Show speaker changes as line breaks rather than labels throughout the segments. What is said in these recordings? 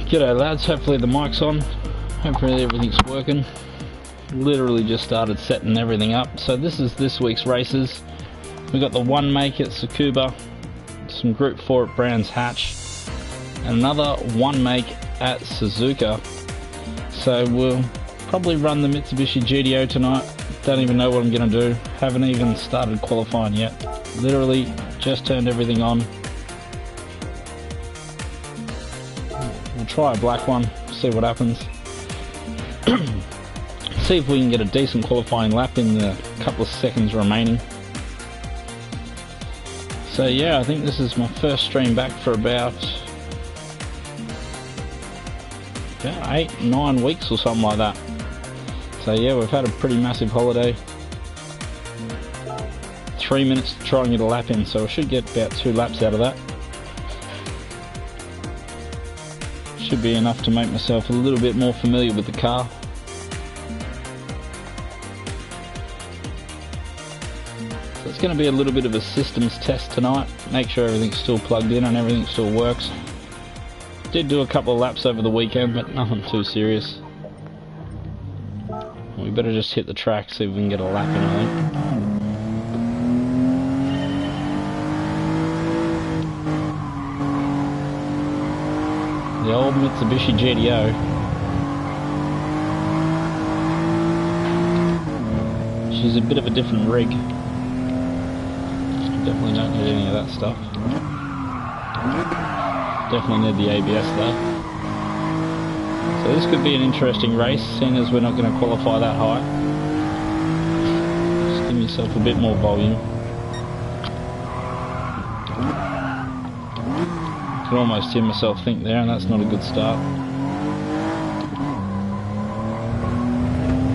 G'day lads, hopefully the mic's on, hopefully everything's working. Literally just started setting everything up. So this is this week's races. We got the one make at Tsukuba, some Group 4 at Brands Hatch, and another one make at Suzuka. So we'll probably run the Mitsubishi GtO tonight. Don't even know what I'm going to do, haven't even started qualifying yet. Literally just turned everything on. We'll try a black one, see what happens. See if we can get a decent qualifying lap in the couple of seconds remaining. So yeah, I think this is my first stream back for about 8-9 weeks or something like that. So yeah, we've had a pretty massive holiday. 3 minutes to try and get a lap in, so I should get about 2 laps out of that. Should be enough to make myself a little bit more familiar with the car. So it's going to be a little bit of a systems test tonight. Make sure everything's still plugged in and everything still works. Did do a couple of laps over the weekend, but nothing too serious. We better just hit the track, see if we can get a lap in, I think. The old Mitsubishi GtO. She's a bit of a different rig. Definitely don't need any of that stuff. Definitely need the ABS though. So this could be an interesting race, seeing as we're not going to qualify that high. Just give yourself a bit more volume. I can almost hear myself think there, and that's not a good start.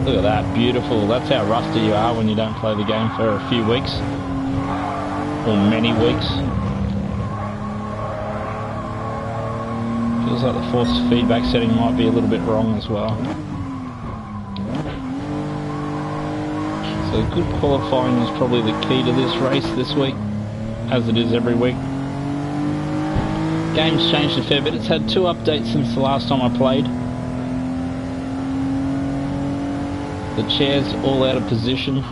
Look at that, beautiful. That's how rusty you are when you don't play the game for a few weeks. Or many weeks. Feels like the force feedback setting might be a little bit wrong as well. So good qualifying is probably the key to this race this week, as it is every week. Game's changed a fair bit. It's had 2 updates since the last time I played. The chair's all out of position.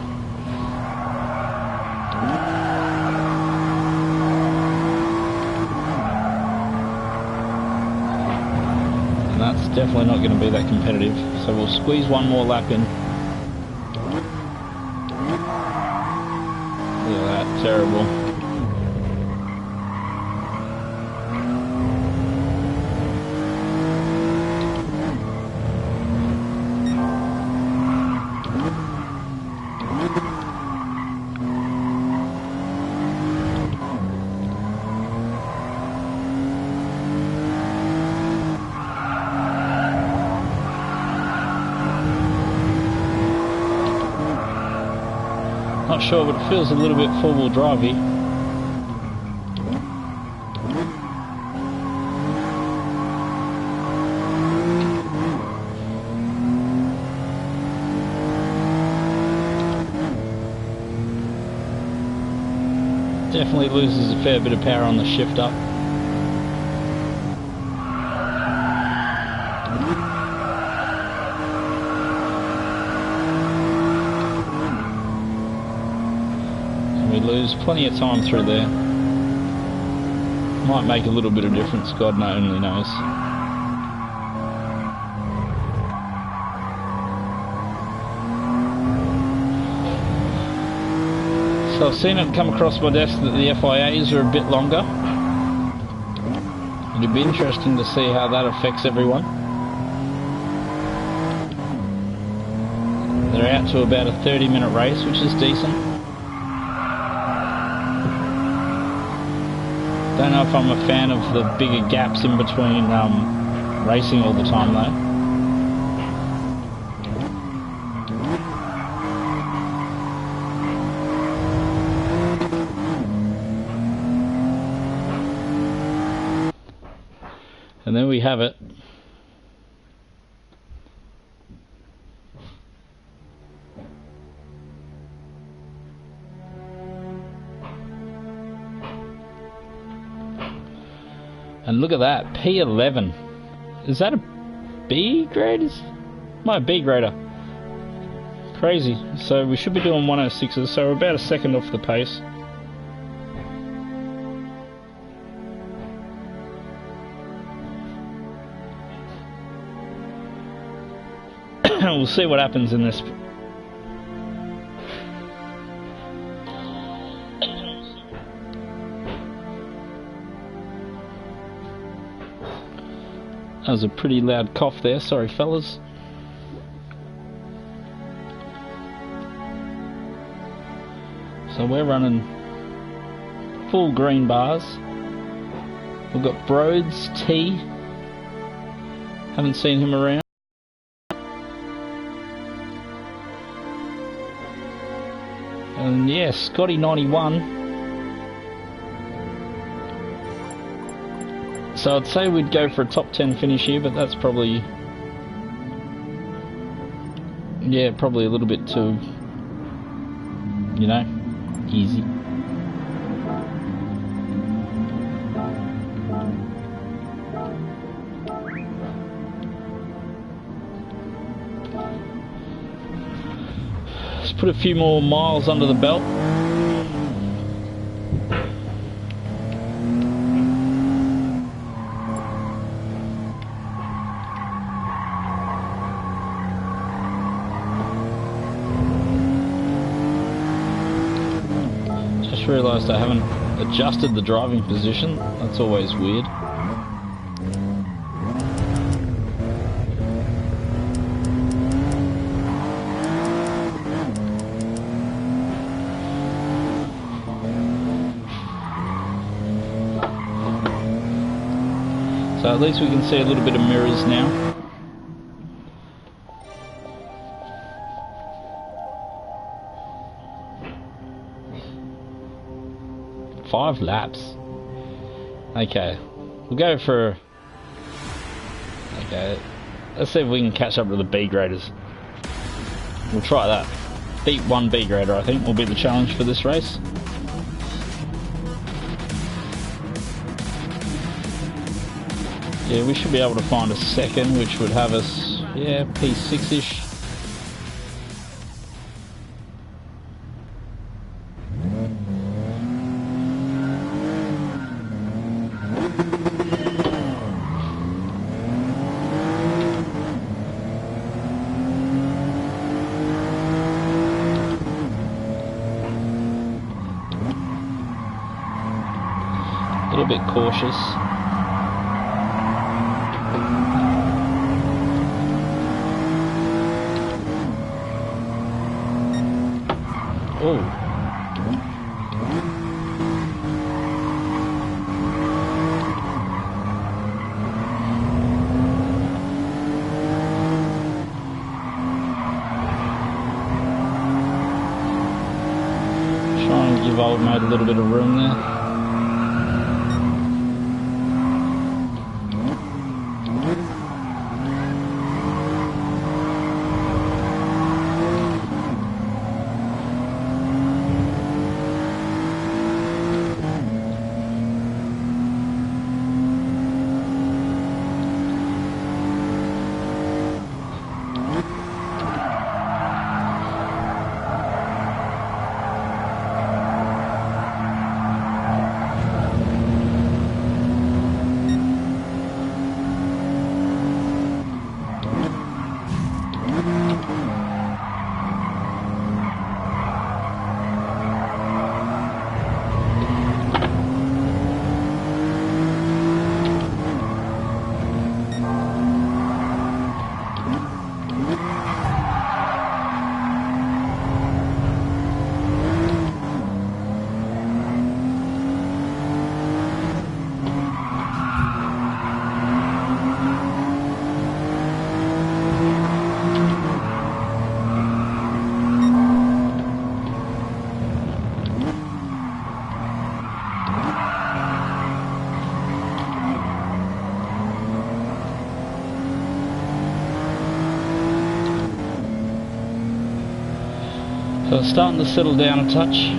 And that's definitely not going to be that competitive. So we'll squeeze one more lap in. Look at that, terrible. Not sure, but it feels a little bit four-wheel drivey. Definitely loses a fair bit of power on the shift up. Lose plenty of time through there. Might make a little bit of difference, God only knows. So I've seen it come across my desk that the FIAs are a bit longer. It'd be interesting to see how that affects everyone. They're out to about a 30-minute race, which is decent. Don't know if I'm a fan of the bigger gaps in between racing all the time though. And there we have it. And look at that, P11. Is that a B grade? My B grader. Crazy. So we should be doing 106s, so we're about a second off the pace. We'll see what happens in this. That was a pretty loud cough there, sorry fellas. So we're running full green bars. We've got Broads T. Haven't seen him around. And yeah, Scotty 91. So I'd say we'd go for a top 10 finish here, but that's probably, yeah, probably a little bit too, you know, easy. Let's put a few more miles under the belt. Realised I haven't adjusted the driving position. That's always weird. So at least we can see a little bit of mirrors now. Five laps. Okay, we'll go for. Okay, let's see if we can catch up to the B graders. We'll try that. Beat one B grader, I think, will be the challenge for this race. Yeah, we should be able to find a second, which would have us, yeah, P6-ish. A little bit cautious. Oh. Try and give old mate a little bit of room there. So it's starting to settle down a touch.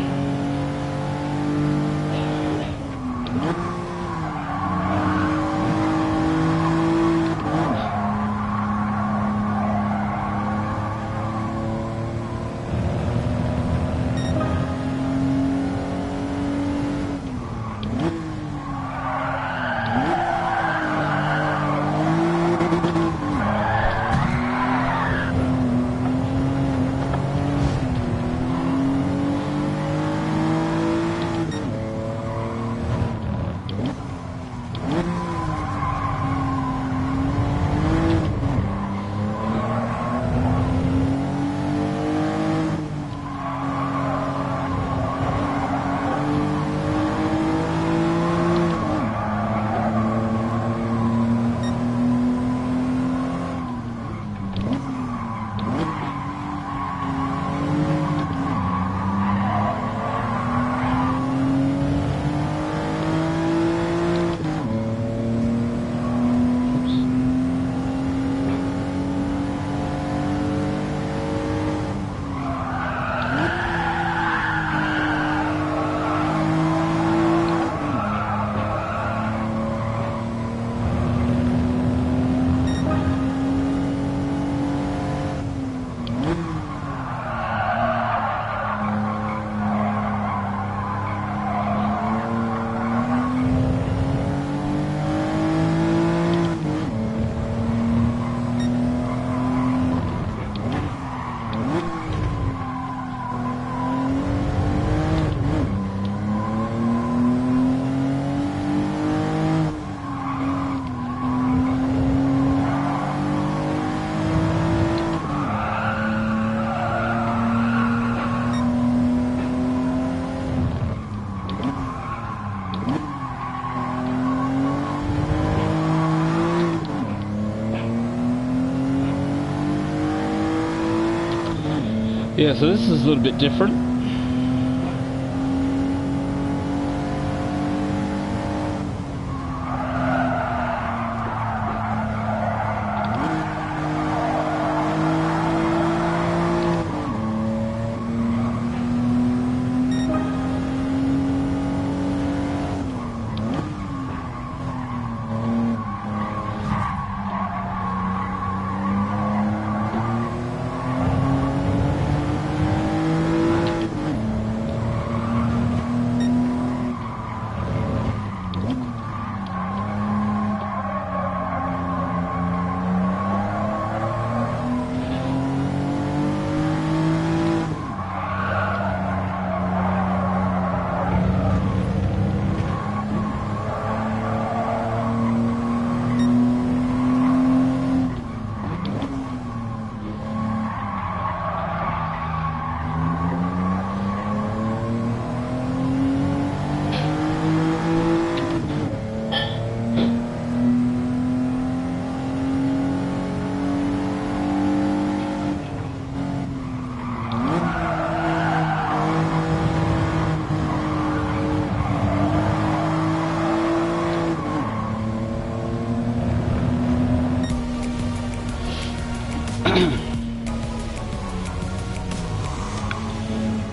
Yeah, so this is a little bit different.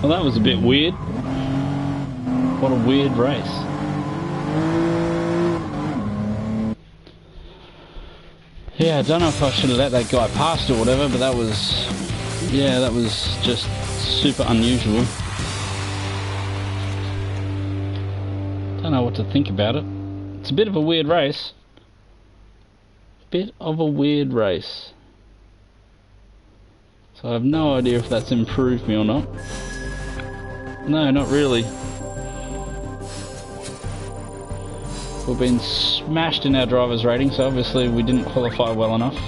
Well, that was a bit weird. What a weird race. Yeah, I don't know if I should have let that guy past or whatever, but that was, yeah, that was just super unusual. Don't know what to think about it. It's a bit of a weird race. Bit of a weird race. So I have no idea if that's improved me or not. No, not really. We've been smashed in our driver's rating, so obviously we didn't qualify well enough.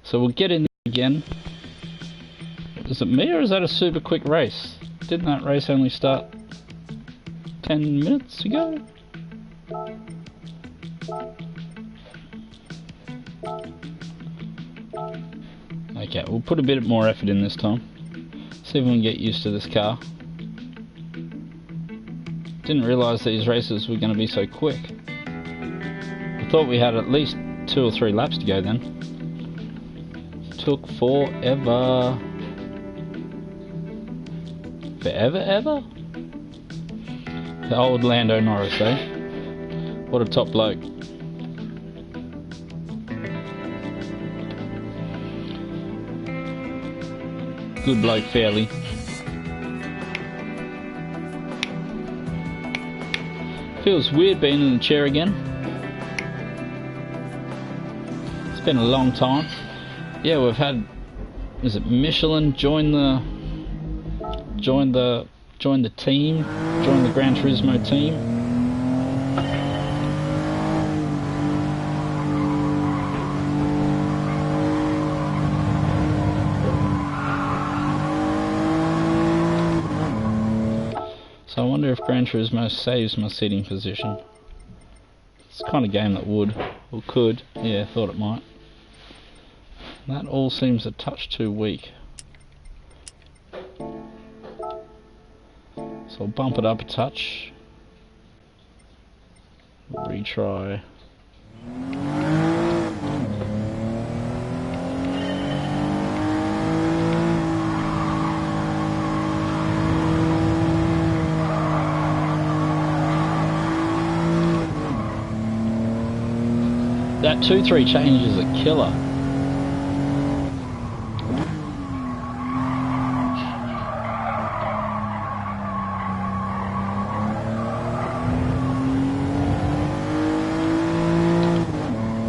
So we'll get in there again. Is it me or is that a super quick race? Didn't that race only start 10 minutes ago? Okay, we'll put a bit more effort in this time. See if we can get used to this car. Didn't realise these races were going to be so quick. I thought we had at least 2 or 3 laps to go then. Took forever. Forever ever? The old Lando Norris, eh? What a top bloke. Good bloke, fairly. Feels weird being in the chair again. It's been a long time. Yeah, we've had, is it Michelin join the team, join the Gran Turismo team. So I wonder if Gran Turismo saves my seating position. It's the kind of game that would, or could, yeah, thought it might. That all seems a touch too weak. So I'll bump it up a touch. Retry. That 2-3 change is a killer.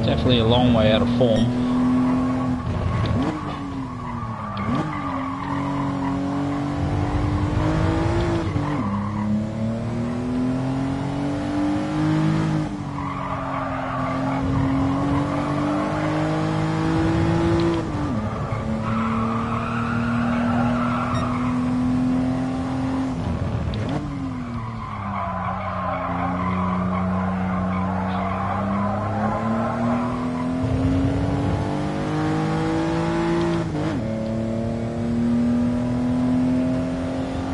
Definitely a long way out of form.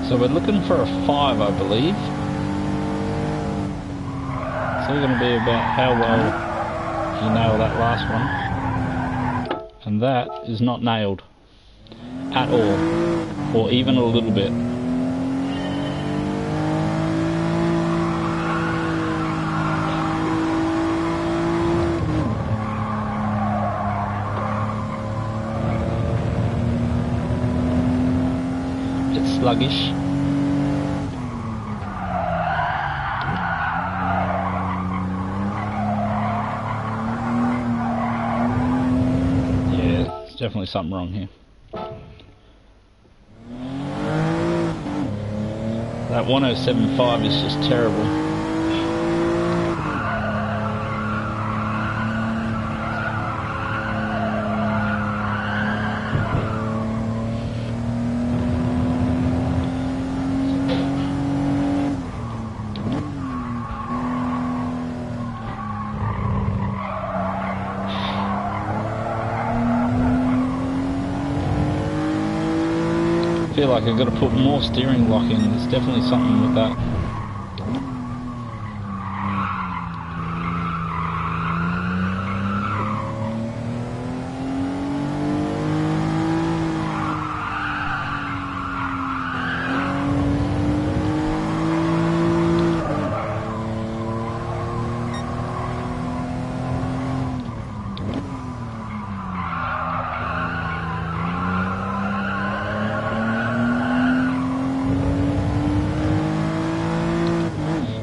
So we're looking for a 5, I believe. So we're going to be about how well you nail that last one. And that is not nailed at all, or even a little bit. It's sluggish. Definitely something wrong here. That 1075 is just terrible. I feel like I've got to put more steering lock in. There's definitely something with that.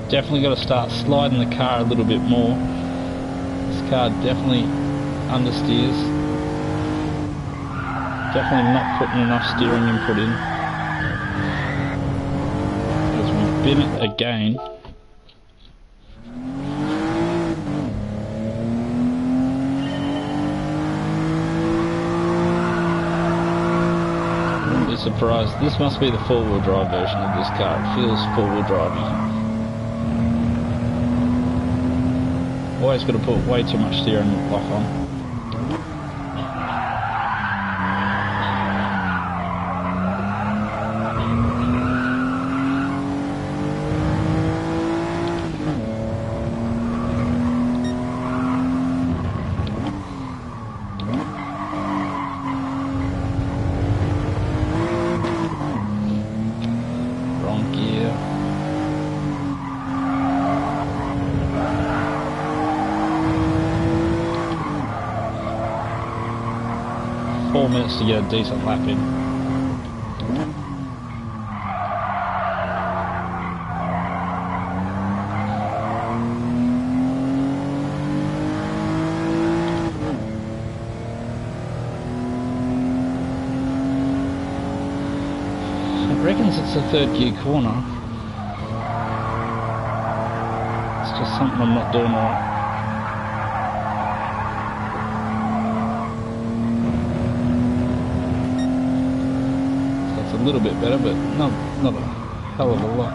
Definitely got to start sliding the car a little bit more. This car definitely understeers. Definitely not putting enough steering input in. As we bin it again. Wouldn't be surprised. This must be the four-wheel drive version of this car. It feels four-wheel drivey. Always got to put way too much steering lock on. Wrong gear. 4 minutes to get a decent lap in. It reckons it's a third gear corner. It's just something I'm not doing right. A little bit better, but not a hell of a lot.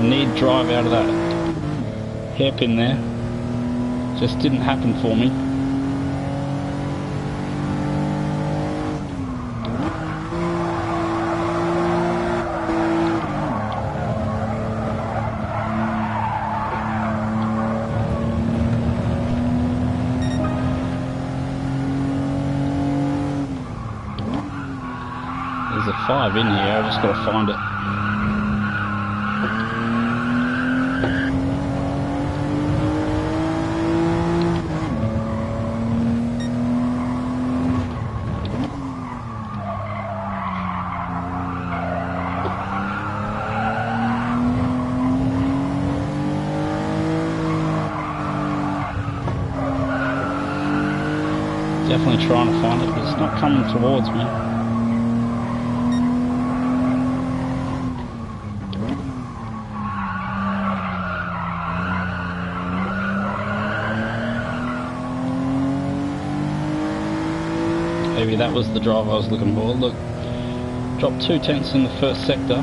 Need drive out of that hairpin there. Just didn't happen for me. There's a 5 in here, I've just got to find it. Definitely trying to find it, but it's not coming towards me. Maybe that was the drive I was looking for. Look, dropped 2 tenths in the first sector.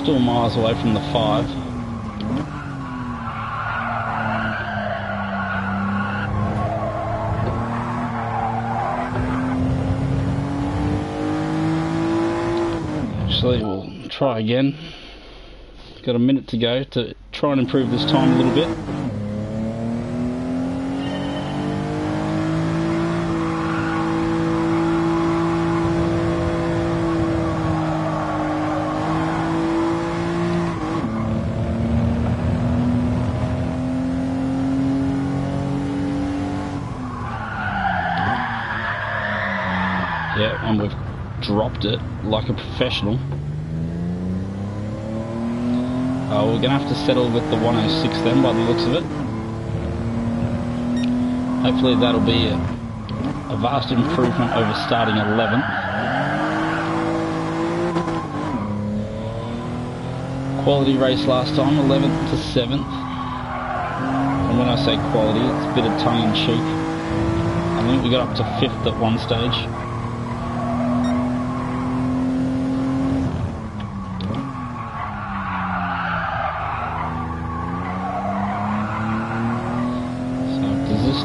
Still miles away from the 5. Actually, we'll try again. Got a minute to go to try and improve this time a little bit. Yeah, and we've dropped it like a professional. We're going to have to settle with the 106 then, by the looks of it. Hopefully that'll be a vast improvement over starting 11th. Quality race last time, 11th to 7th. And when I say quality, it's a bit of tongue-in-cheek. I think we got up to 5th at one stage.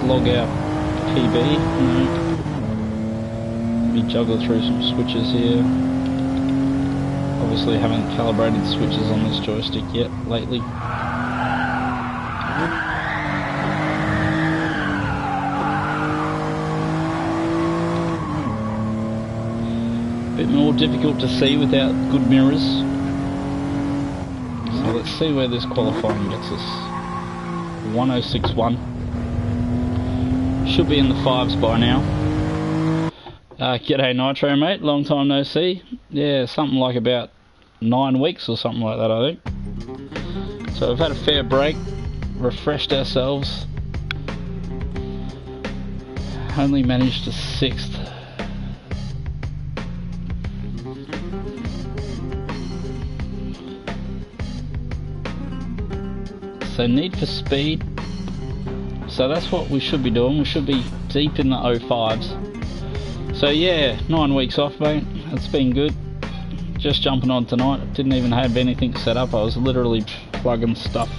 Log out PB. No. Let me juggle through some switches here. Obviously haven't calibrated switches on this joystick yet lately. Bit more difficult to see without good mirrors. So let's see where this qualifying gets us. 1061. Should be in the 5s by now. G'day Nitro, mate. Long time no see. Yeah, something like about 9 weeks or something like that, I think. So we've had a fair break, refreshed ourselves. Only managed to 6th. So Need for Speed. So that's what we should be doing. We should be deep in the 05s. So yeah, 9 weeks off, mate. It's been good. Just jumping on tonight. Didn't even have anything set up. I was literally plugging stuff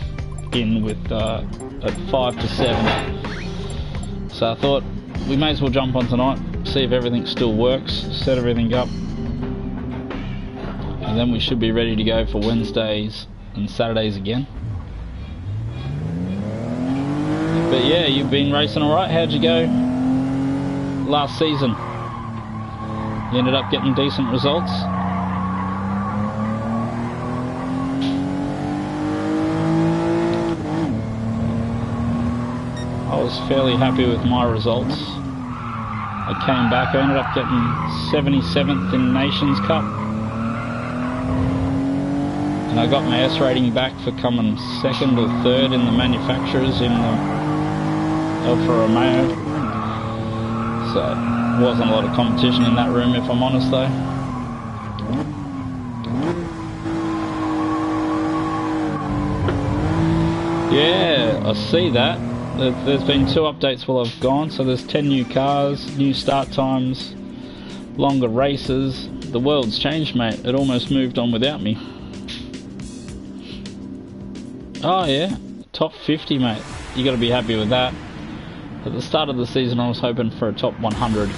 in with at 5 to 7. So I thought we may as well jump on tonight, see if everything still works, set everything up, and then we should be ready to go for Wednesdays and Saturdays again. But yeah, you've been racing alright. How'd you go last season? You ended up getting decent results? I was fairly happy with my results. I came back, I ended up getting 77th in Nations Cup. And I got my S rating back for coming 2nd or 3rd in the manufacturers in the Alfa Romeo. So wasn't a lot of competition in that room, if I'm honest though. Yeah, I see that. There's been 2 updates while I've gone, so there's 10 new cars, new start times, longer races. The world's changed, mate. It almost moved on without me. Oh yeah, top 50, mate. You got to be happy with that. At the start of the season I was hoping for a top 100,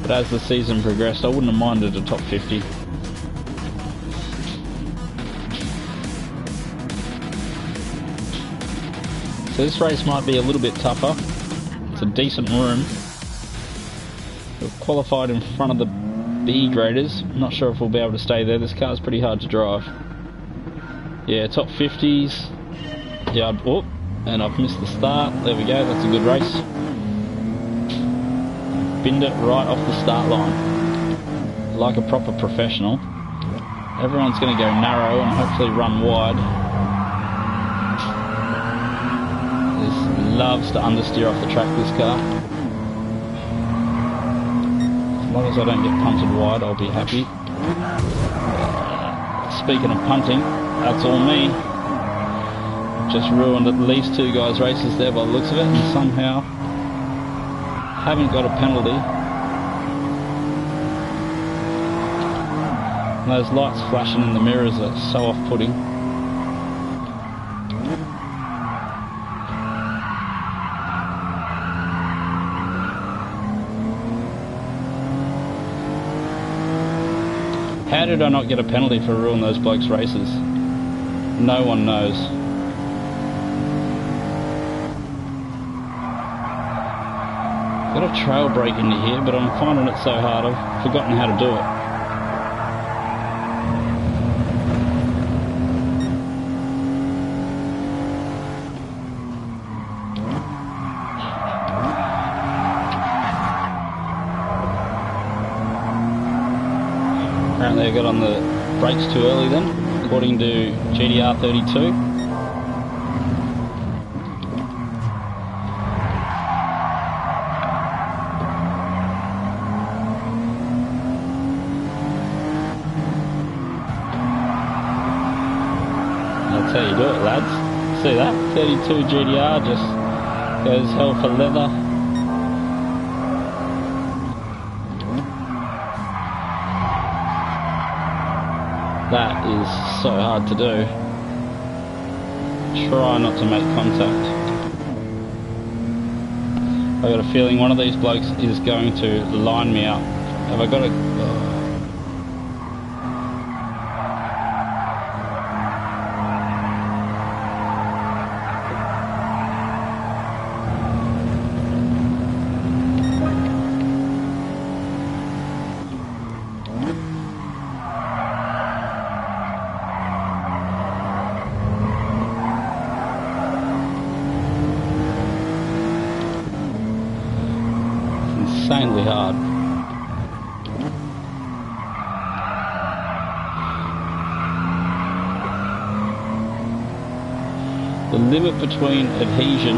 but as the season progressed I wouldn't have minded a top 50. So this race might be a little bit tougher. It's a decent room. We've qualified in front of the B graders. I'm not sure if we'll be able to stay there. This car's pretty hard to drive. Yeah, top 50s. Yeah, and I've missed the start. There we go, that's a good race. binned it right off the start line. Like a proper professional. Everyone's going to go narrow and hopefully run wide. This loves to understeer off the track, this car. As long as I don't get punted wide, I'll be happy. Speaking of punting, that's all me. Just ruined at least 2 guys' races there by the looks of it, and somehow haven't got a penalty. And those lights flashing in the mirrors are so off-putting. How did I not get a penalty for ruining those blokes' races? No one knows. Got a trail break into here, but I'm finding it so hard I've forgotten how to do it. Apparently I got on the brakes too early then, according to GTR 32. That's how you do it, lads. See that? 32 GTR just goes hell for leather. That is so hard to do. Try not to make contact. I got a feeling one of these blokes is going to line me up. Have I got a... insanely hard. The limit between adhesion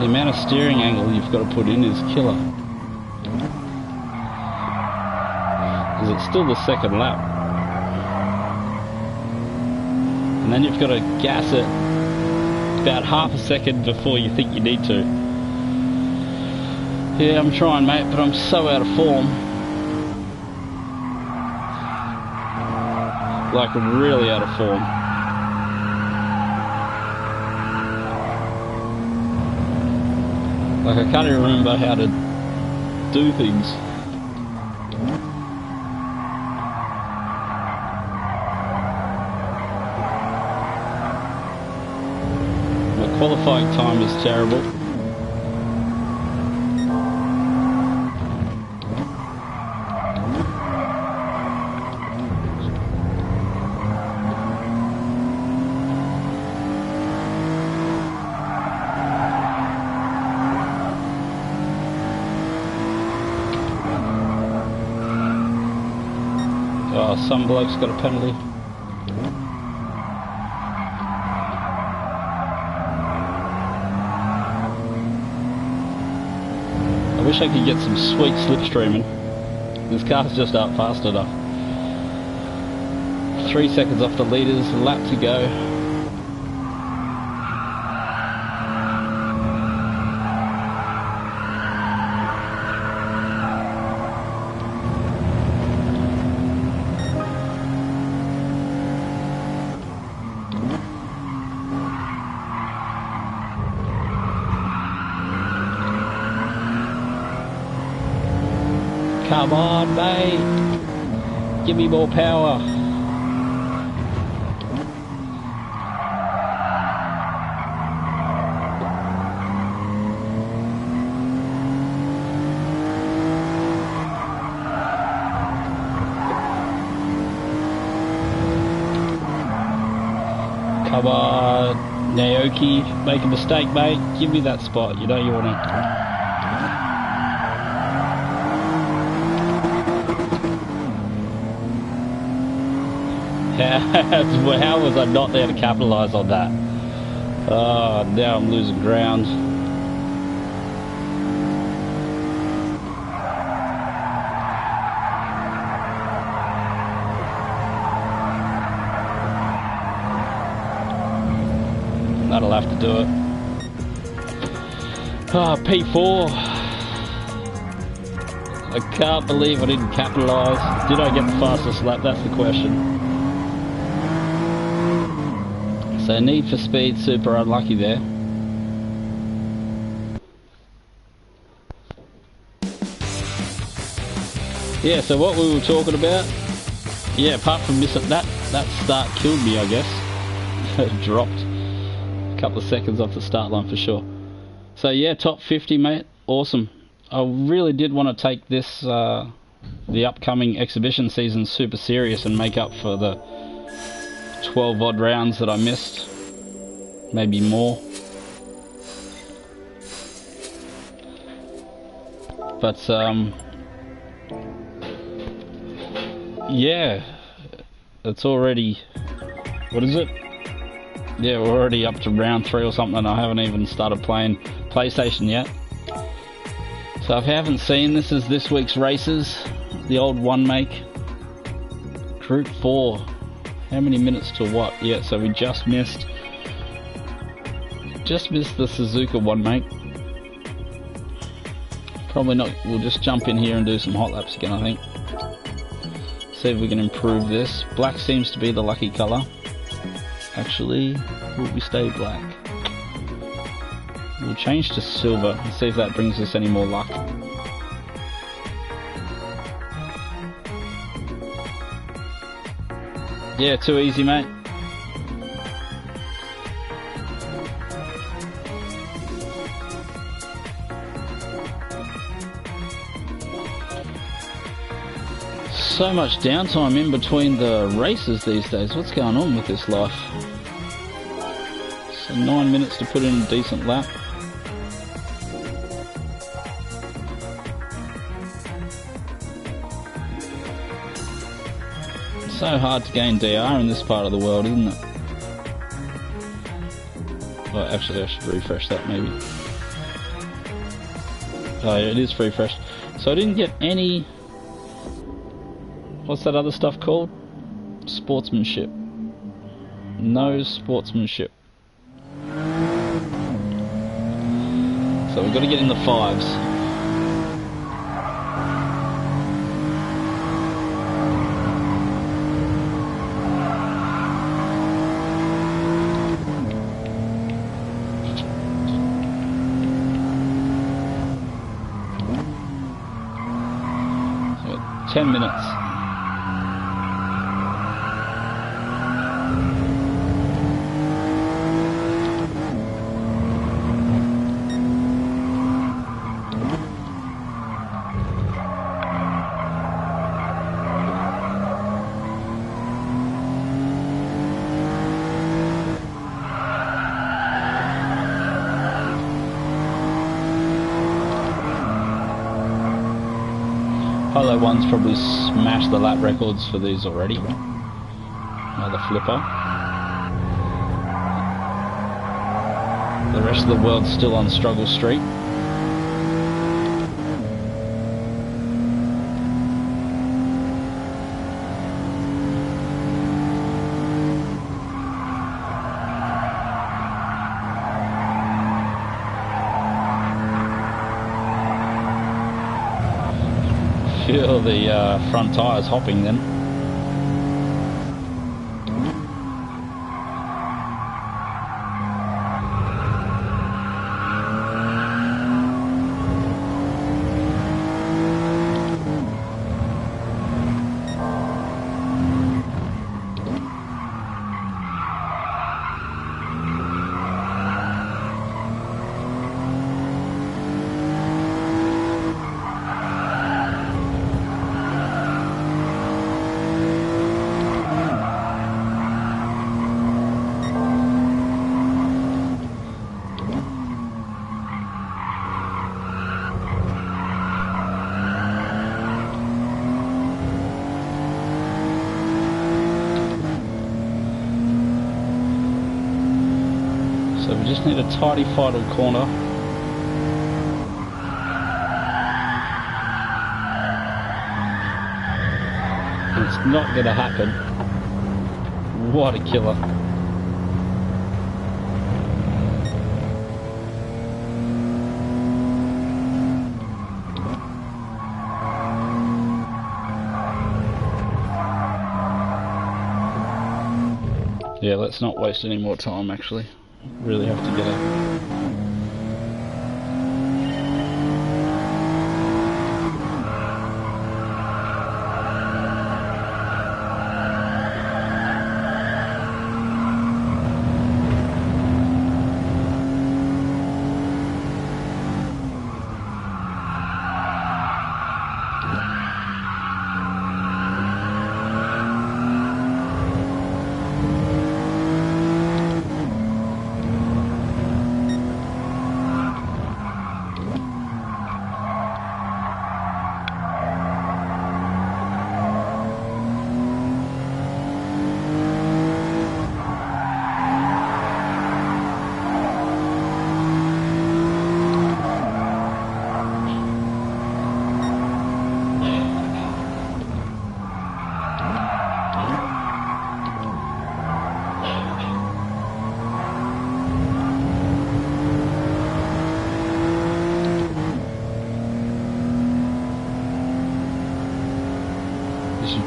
the amount of steering angle you've got to put in is killer. Is it still the second lap? And then you've got to gas it about half a second before you think you need to. Yeah, I'm trying, mate, but I'm so out of form. Like, really out of form. Like, I can't even remember how to do things. Qualifying time is terrible. Oh, some bloke's got a penalty. I wish I could get some sweet slipstreaming. This car's just up fast enough. 3 seconds off the leaders, a lap to go. Come on, mate. Give me more power. Come Come on, Naoki, make a mistake, mate. Give me that spot. You know you want to. How was I not there to capitalise on that? Oh, now I'm losing ground. That'll have to do it. Ah, P4. I can't believe I didn't capitalise. Did I get the fastest lap? That's the question. So Need for Speed, super unlucky there. Yeah, so what we were talking about, yeah, apart from missing that start killed me, I guess. Dropped a couple of seconds off the start line for sure. So yeah, top 50, mate, awesome. I really did want to take this, the upcoming exhibition season super serious and make up for the 12 odd rounds that I missed, maybe more. But yeah, it's already, what is it? Yeah, we're already up to round 3 or something, and I haven't even started playing PlayStation yet. So if you haven't seen, this is this week's races, the old one make, Group 4. How many minutes to what? Yeah, so we just missed the Suzuka one make. Probably not. We'll just jump in here and do some hot laps again, I think. See if we can improve this. Black seems to be the lucky colour. Actually, will we stay black? We'll change to silver and see if that brings us any more luck. Yeah, too easy, mate. So much downtime in between the races these days. What's going on with this life? So 9 minutes to put in a decent lap. It's so hard to gain DR in this part of the world, isn't it? Well, actually I should refresh that maybe. Oh yeah, it is refreshed. So I didn't get any... What's that other stuff called? Sportsmanship. No sportsmanship. So we've got to get in the 5s. So 10 minutes. Polo 1's probably smashed the lap records for these already. Another flipper. The rest of the world's still on struggle street. Feel the front tyres hopping then. just need a tidy final corner. And it's not going to happen. What a killer. Yeah, let's not waste any more time actually. Really have to get it.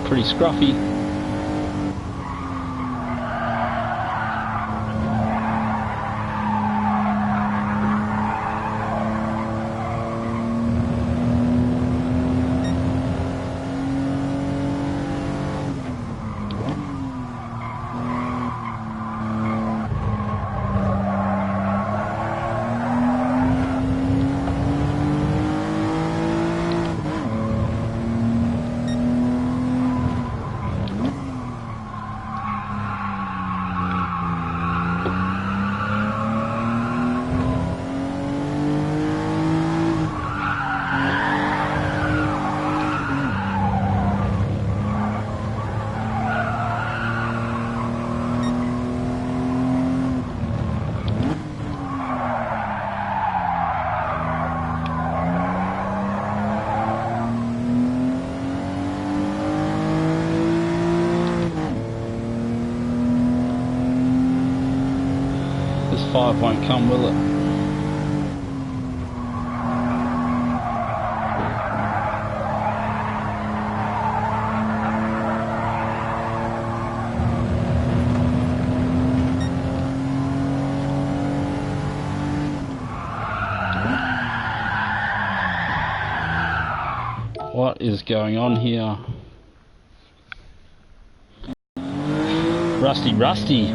Pretty scruffy. This 5 won't come, will it? What is going on here? Rusty.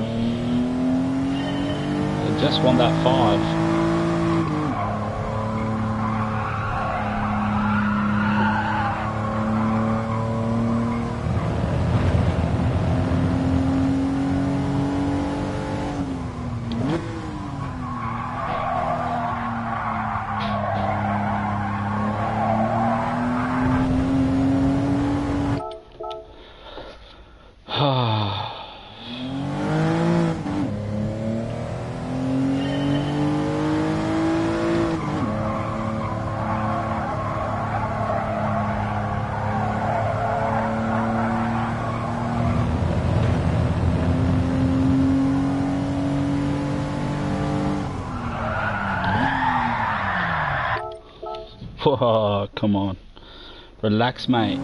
I just want that 5. Whoa, come on. Relax, mate.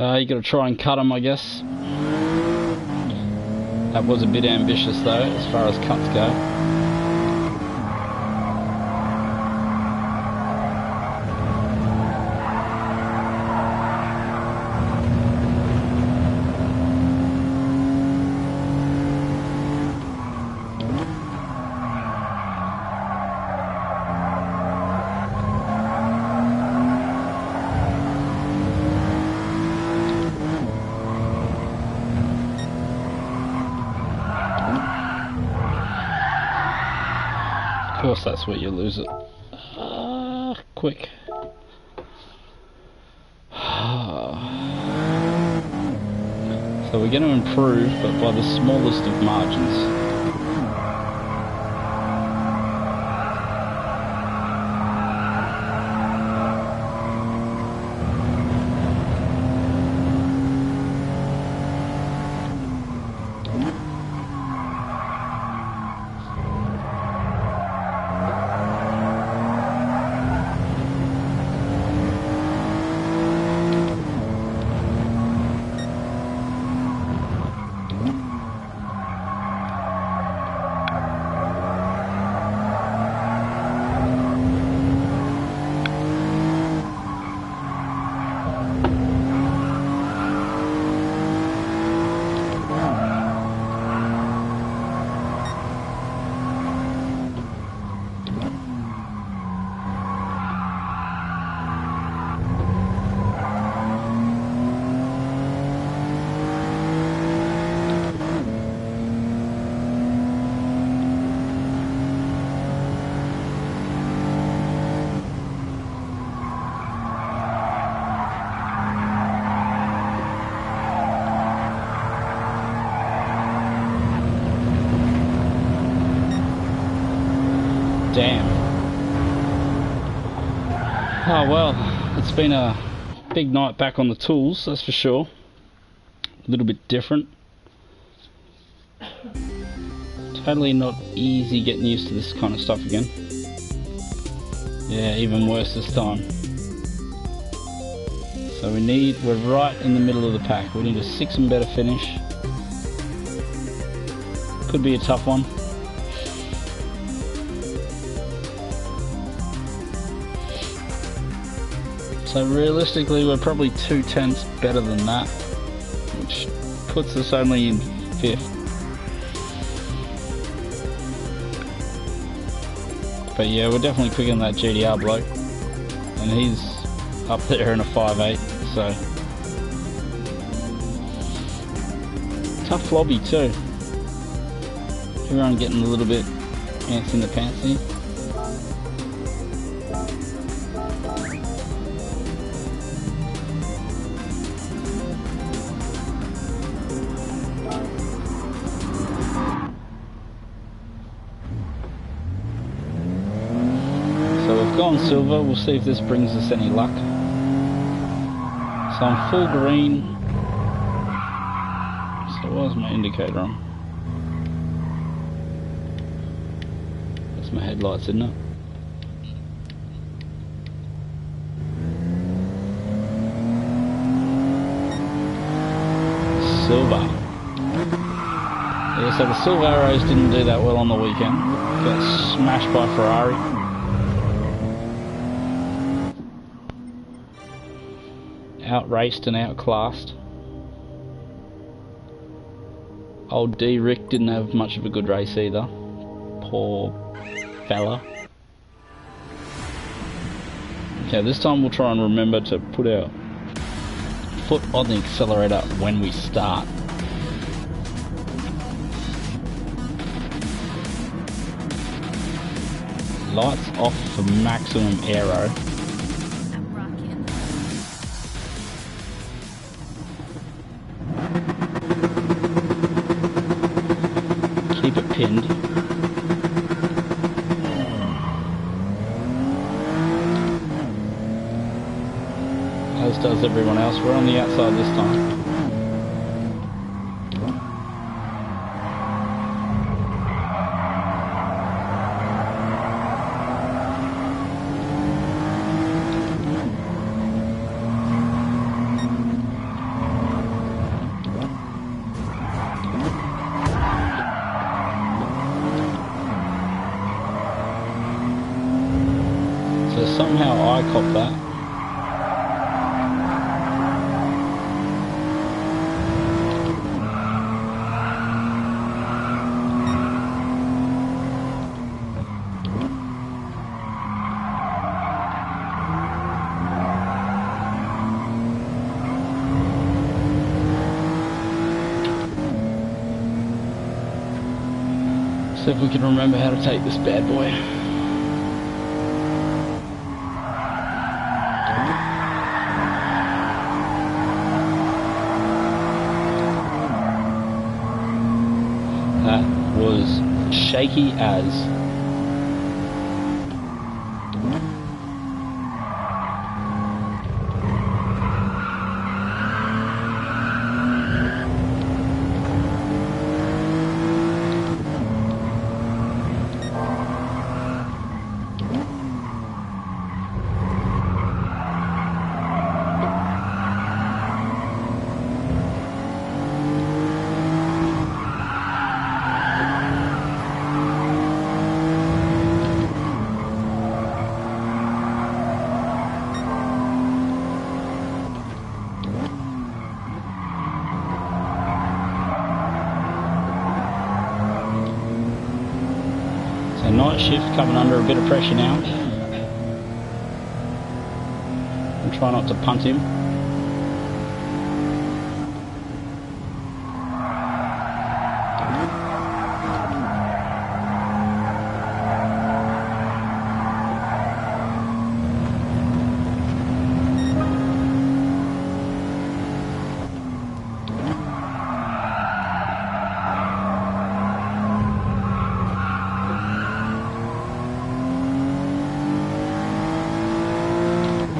You got to try and cut them, I guess. That was a bit ambitious though, as far as cuts go. Of course that's where you lose it. Quick. So we're going to improve, but by the smallest of margins. Damn. Oh well, it's been a big night back on the tools, that's for sure. A little bit different. Totally not easy getting used to this kind of stuff again. Yeah, even worse this time. So we're right in the middle of the pack. We need a 6 and better finish. Could be a tough one. So realistically we're probably 2/10 better than that, which puts us only in 5th. But yeah, we're definitely quicker than that GTR bloke, and he's up there in a 5.8, so tough lobby too. Everyone getting a little bit ants in the pantsy. Gone silver, we'll see if this brings us any luck. So I'm full green. So where's my indicator on? That's my headlights, isn't it? Silver. Yeah, so the silver arrows didn't do that well on the weekend. Got smashed by Ferrari. Outraced and outclassed. Old D Rick didn't have much of a good race either. Poor fella. Okay, this time we'll try and remember to put our foot on the accelerator when we start. Lights off for maximum aero. Keep it pinned. As does everyone else. We're on the outside this time. cop that. See if we can remember how to take this bad boy. That was shaky as. Night shift coming under a bit of pressure now. And try not to punt him.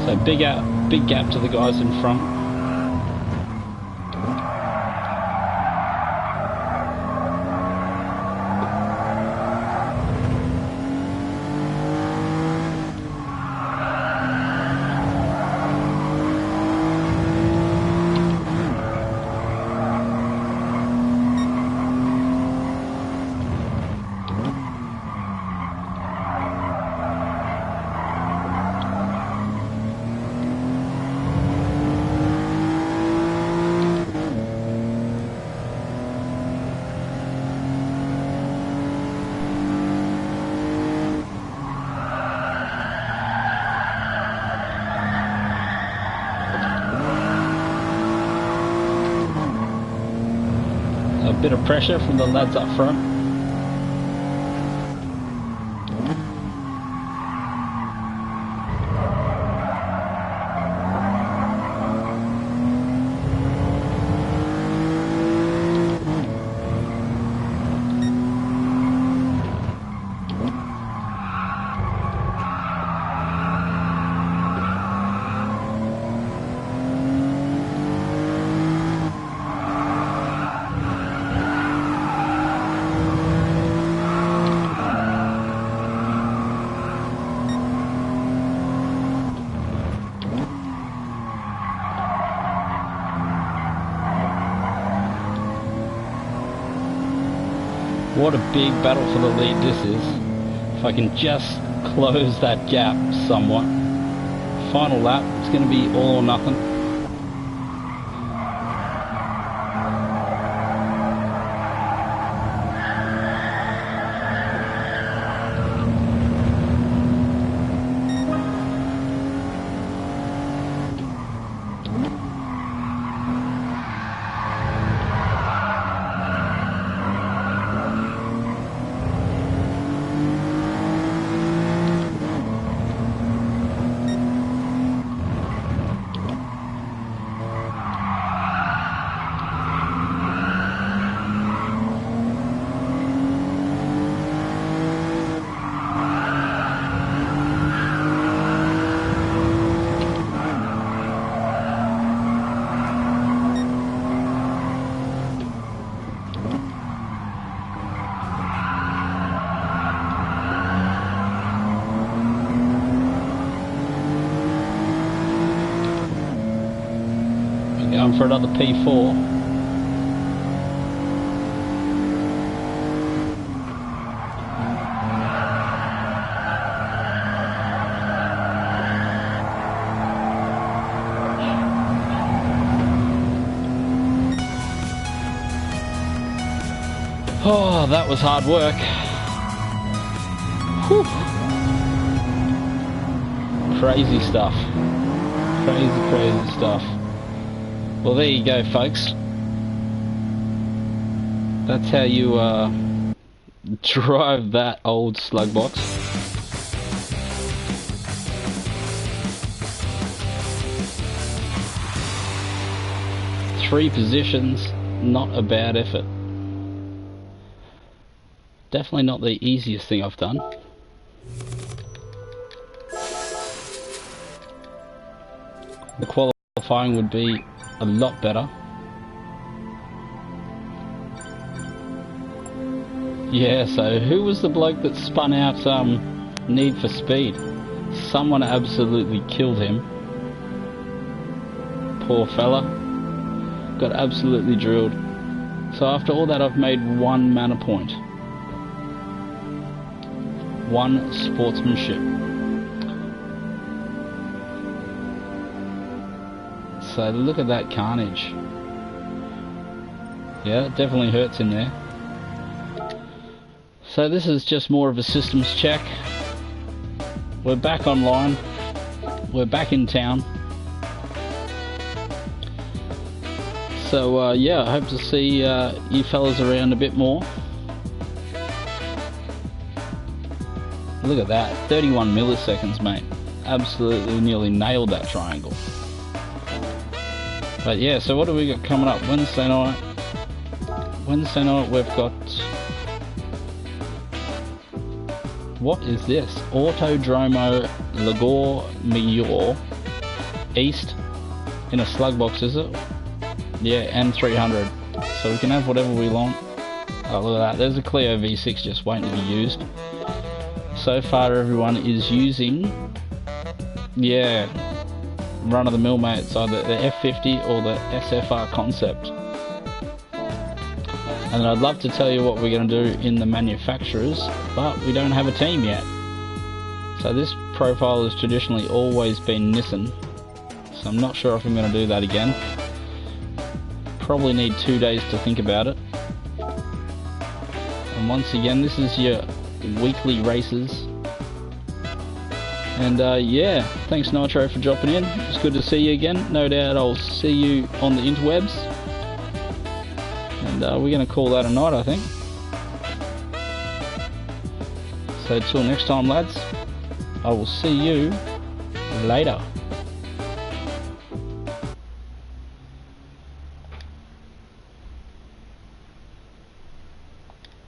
So big gap to the guys in front. A bit of pressure from the lads up front. What a big battle for the lead this is. If I can just close that gap somewhat. Final lap, it's going to be all or nothing. Going for another P4. Oh, that was hard work. Whew. Crazy stuff. Crazy stuff. Well, there you go, folks. That's how you drive that old slug box. Three positions, not a bad effort. Definitely not the easiest thing I've done. The qualifying would be a lot better. Yeah, so who was the bloke that spun out Need for Speed? Someone absolutely killed him. Poor fella. Got absolutely drilled. So after all that, I've made one mana point. One sportsmanship. So look at that carnage. Yeah, it definitely hurts in there. So this is just more of a systems check. We're back online. We're back in town. So yeah, I hope to see you fellas around a bit more. Look at that, 31 milliseconds, mate. Absolutely nearly nailed that triangle. But yeah, so what do we got coming up? Wednesday night. Wednesday night we've got... What is this? Autodromo Lagor Major East in a slug box, is it? Yeah, and 300. So we can have whatever we want. Oh, look at that. There's a Clio V6 just waiting to be used. So far everyone is using, yeah, run-of-the-mill, mate. It's either the F50 or the SFR Concept. And I'd love to tell you what we're going to do in the manufacturers, but we don't have a team yet. So this profile has traditionally always been Nissan, so I'm not sure if I'm going to do that again. Probably need 2 days to think about it. And once again, this is your weekly races. And yeah, thanks Nitro for dropping in. It's good to see you again. No doubt I'll see you on the interwebs. And we're going to call that a night, I think. So till next time, lads, I will see you later.